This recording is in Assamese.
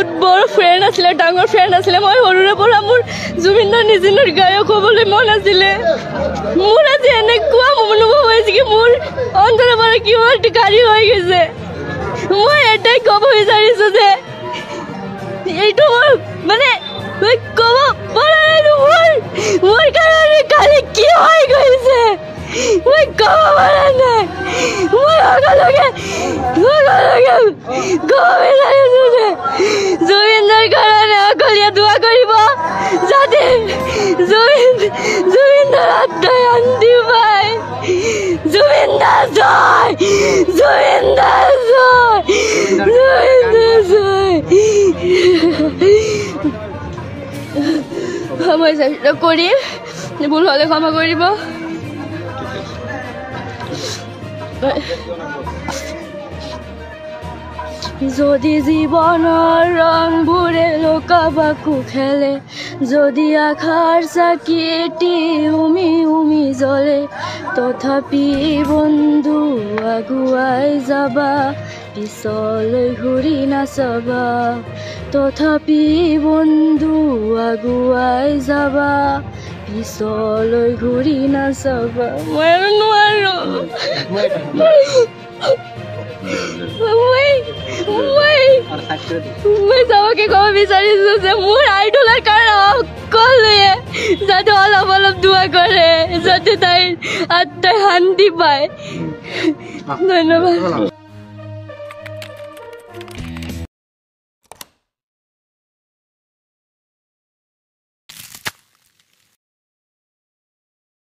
বহুত বড় ফ্ৰেণ্ড আছিলে, ডাঙৰ ফ্ৰেণ্ড আছিলে। মই সৰুৰে পৰা মোৰ জুবিনৰ নিচিনা গায়ক হ'বলৈ মন আছিলে। মোৰ আজি এনেকুৱা অনুভৱ হৈছে কি মোৰ অন্তৰৰ পৰা কিমান গাড়ী হৈ গৈছে। মই এটাই ক'ব বিচাৰিছোঁ যে এইটো মানে ক'ব পৰা নাই। মোৰ কাৰণে কালি কি হৈ গৈছে মই ক'ব পৰা নাই। মই সকলোকে ক'ব বিচাৰিছোঁ যে জুবিনৰ কাৰণে সকলোৱে দোৱা কৰিব যাতে জুবিনৰ আত্মাই শান্তি পায়। জুবিন দাস জয়, জুবিন দাস জয়, জুবিন দাস জয়। মই চেষ্টা কৰিম, ভুল হ'লে ক্ষমা কৰিব। যদি জীৱনৰ ৰংবোৰে লুকাবাকু খেলে, যদি আশাৰ চাকি এটি উমি উমি জ্বলে, তথাপি বন্ধু আগুৱাই যাবা, পিছলৈ ঘূৰি নাচাবা। তথাপি বন্ধু আগুৱাই যাবা, পিছলৈ ঘূৰি নাচাবা। মই আৰু নোৱাৰো। মই চবকে ক'ব বিচাৰিছোঁ যে মোৰ আইডলৰ কাৰণে সকলোৱে যাতে অলপ অলপ দোৱা কৰে যাতে তাইৰ আত্মাই শান্তি পায়। ধন্যবাদ।